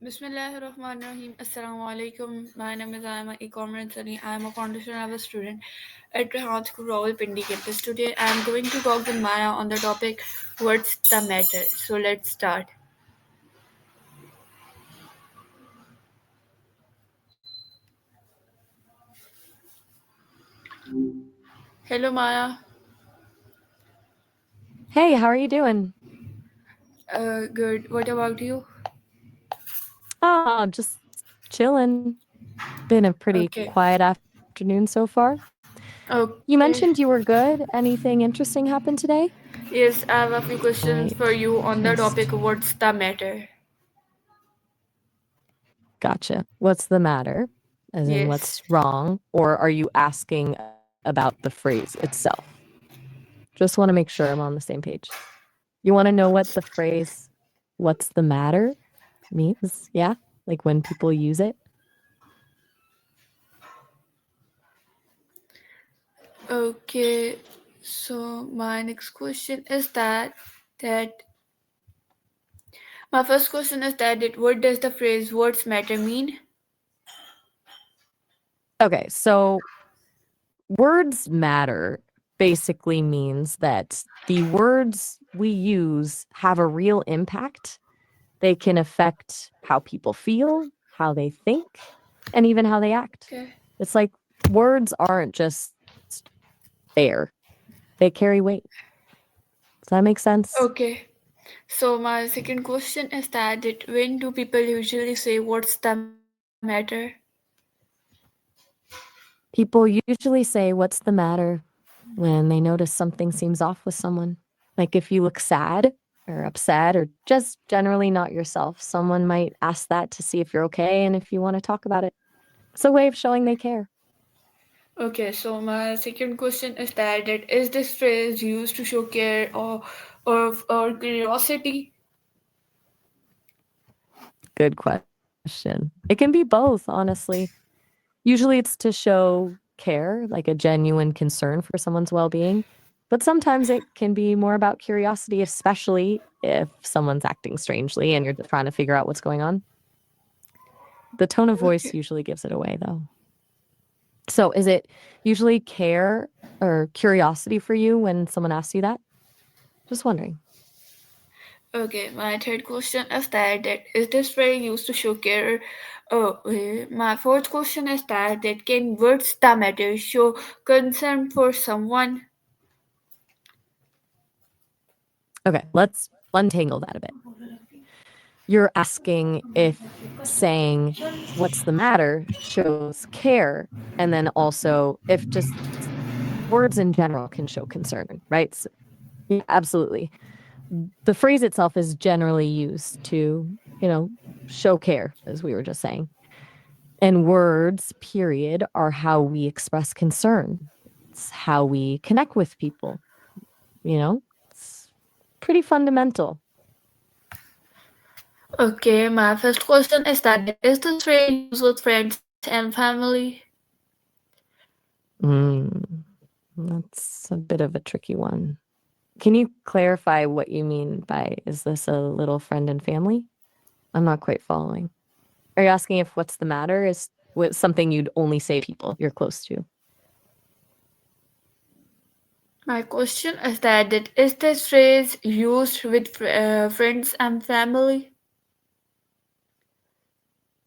Bismillahirrahmanirrahim. Assalamu alaikum. My name is Ayama Iqamar Ansari. I am a foundation level student at Rehan School, Rawalpindi campus. Today I am going to talk with Maya on the topic What's the Matter? So let's start. Hello Maya. Hey, how are you doing? Good. What about you? Oh, just chilling. Been a pretty Okay. quiet afternoon so far. You mentioned Okay. you were good. Anything interesting happened today? Yes, I have a few questions Right. for you on the topic Just What's the Matter? gotcha. What's the matter? As in, Yes. what's wrong? Or are you asking about the phrase itself? Just want to make sure I'm on the same page. You want to know what the phrase, what's the matter, means? Yeah? Like when people use it? Okay. So my next question is that my first question is what does the phrase words matter mean? Okay, so words matter basically means that the words we use have a real impact. They can affect how people feel, how they think, and even how they act. Okay. It's like words aren't just there, they carry weight. Does that make sense? Okay. So my second question is that when do people usually say what's the matter? People usually say, "What's the matter?" when they notice something seems off with someone. Like if you look sad or upset or just generally not yourself, someone might ask that to see if you're okay and if you want to talk about it. It's a way of showing they care. Okay, so my second question is that is this phrase used to show care or curiosity? Good question. It can be both, honestly. Usually it's to show care, like a genuine concern for someone's well being. But sometimes it can be more about curiosity, especially if someone's acting strangely and you're just trying to figure out what's going on. The tone of voice Okay. usually gives it away, though. So, is it usually care or curiosity for you when someone asks you that? Just wondering. Okay, my third question is that is this phrase used to show care? My fourth question is that can words that matter show concern for someone? Okay, let's untangle that a bit. You're asking if saying, "What's the matter?" shows care, and then also if just words in general can show concern, right? Yeah, absolutely. The phrase itself is generally used to, show care, as we were just saying. And words, period, are how we express concern. It's how we connect with people, It's pretty fundamental. Okay, my first question is that is this phrase used with friends and family? Mm, that's a bit of a tricky one. Can you clarify what you mean by is this a little friend and family? I'm not quite following. Are you asking if what's the matter is something you'd only say to people you're close to? My question is that is this phrase used with friends and family?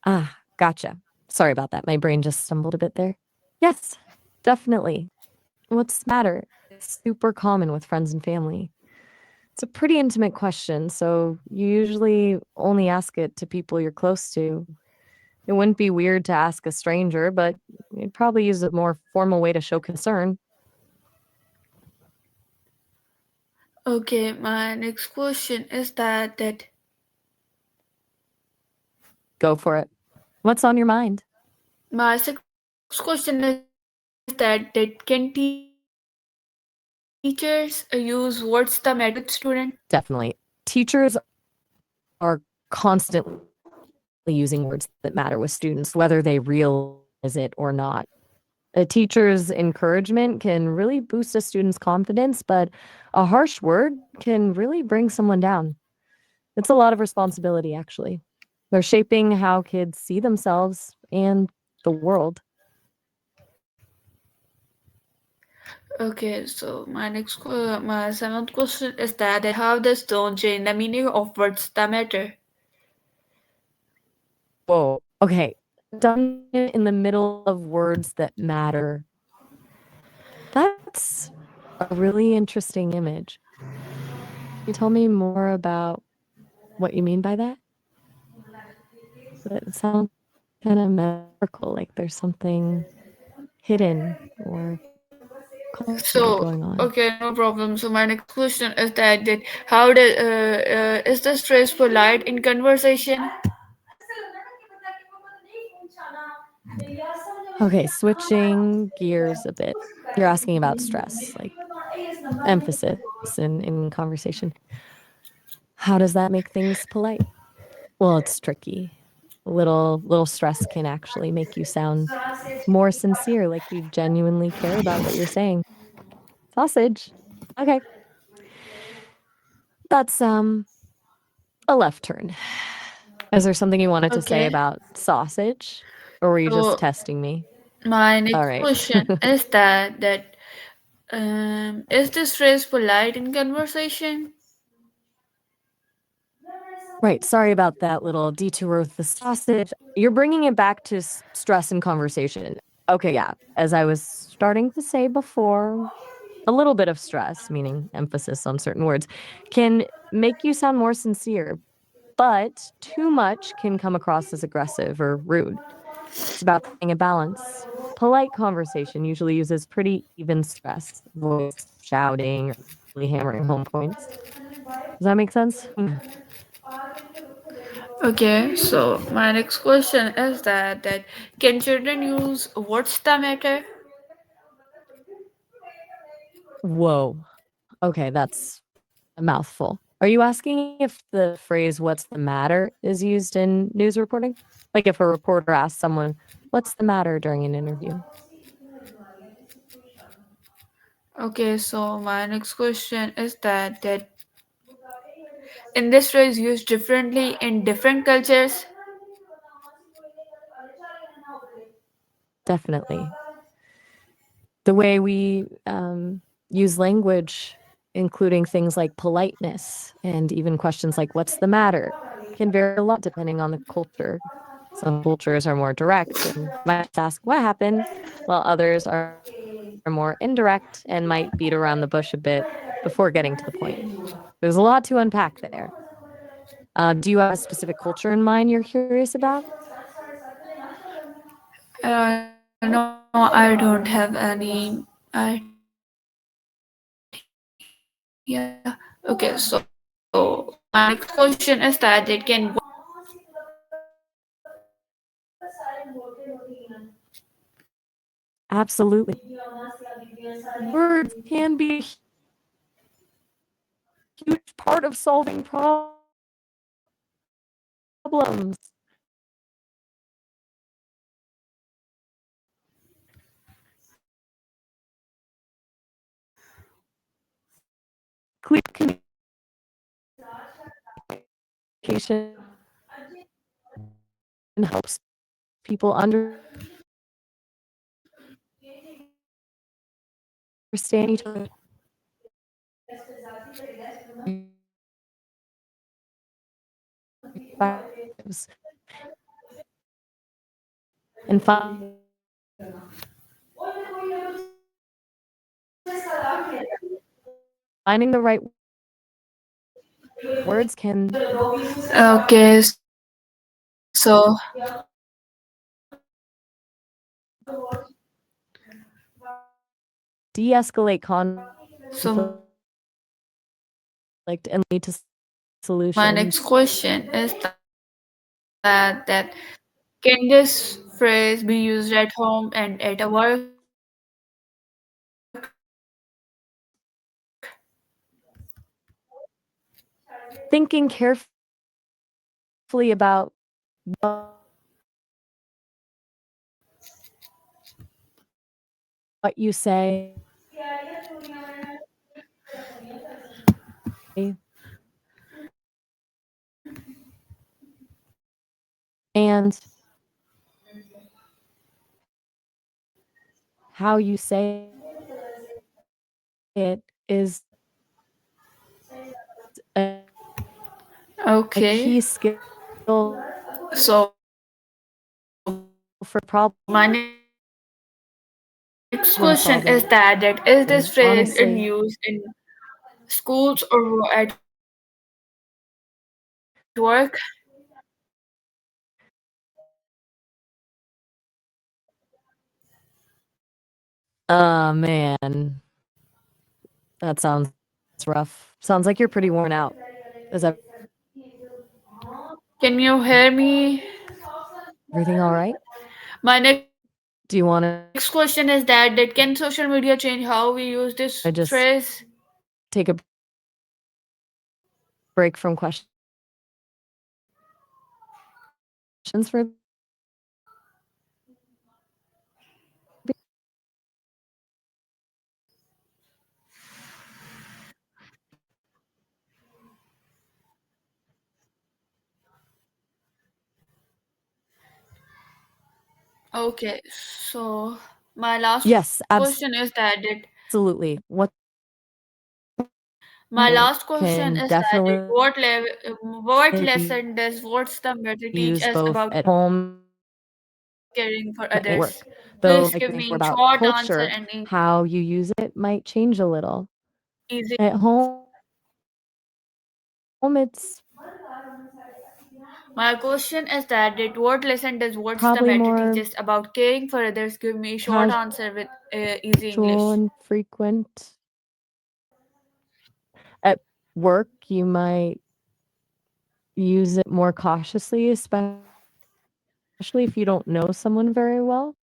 Ah, gotcha. Sorry about that. My brain just stumbled a bit there. Yes, definitely. What's the matter? It's super common with friends and family. It's a pretty intimate question, so you usually only ask it to people you're close to. It wouldn't be weird to ask a stranger, but you'd probably use a more formal way to show concern. Okay, my next question is that Go for it. What's on your mind? my sixth question is that can teachers use what's the matter with student? Definitely. Teachers are constantly using words that matter with students, whether they realize it or not. A teacher's encouragement can really boost a student's confidence, but a harsh word can really bring someone down. It's a lot of responsibility, actually. They're shaping how kids see themselves and the world. Okay, so my seventh question is that how does tone change the meaning of words that matter? Whoa. Okay. Done in the middle of words that matter. That's a really interesting image. Can you tell me more about what you mean by that? It sounds kind of metaphorical, like there's something hidden or complicated So, going on. okay, no problem. So my next question is that how does is the stress polite in conversation? Okay, switching gears a bit. You're asking about stress, like emphasis in conversation. How does that make things polite? Well, it's tricky. Little stress can actually make you sound more sincere, like you genuinely care about what you're saying. Sausage. Okay. That's a left turn. Is there something you wanted to say Okay. about sausage? Or were you just So testing me? my All next right. question is that is this phrase polite in conversation? Right. Sorry about that little detour with the sausage. You're bringing it back to stress and conversation. Okay, yeah. As I was starting to say before, a little bit of stress, meaning emphasis on certain words, can make you sound more sincere, but too much can come across as aggressive or rude. It's about finding a balance. Polite conversation usually uses pretty even stress, voice, shouting, or really hammering home points. Does that make sense? Okay, so my next question is that can children use what's the matter? Whoa. Okay, that's a mouthful. Are you asking if the phrase "what's the matter" is used in news reporting? Like if a reporter asks someone, "What's the matter?" during an interview? Okay, so my next question is that in this phrase used differently in different cultures. Definitely. The way we use language, including things like politeness and even questions like "What's the matter?" can vary a lot depending on the culture. Some cultures are more direct and might ask "What happened?" while others are more indirect and might beat around the bush a bit before getting to the point. There's a lot to unpack there. Do you have a specific culture in mind you're curious about? No, I don't have any idea. Okay, so my next question is that it can Absolutely. Words can be a huge part of solving problems. Clear communication helps people understand each other perspectives and finding the right words can okay, so de-escalate conflict so and lead to my next solutions. question is that can this phrase be used at home and at a work? Thinking carefully about what you say, And how you say it is a, a Okay. key skill So for problem my next question is that is this phrase solving. in use in Honestly, schools or at work? man, that sounds rough. Sounds like you're pretty worn out. Is Can you hear me? everything all right? My next question is Do you want that can social media change how we use this phrase? to just take a break from questions for Okay, so my last yes, question is absolutely. my last question Can is definitely what lesson does what's the matter teach use us both about at home caring for and at others? work. Though Please like give things me more about short answer culture, and how you use it might change a little. easy. At home, it's My question is what lesson does what's the probably matter teach more us about caring for others? Give me short answer with easy casual English. and frequent. At work, you might use it more cautiously, especially if you don't know someone very well.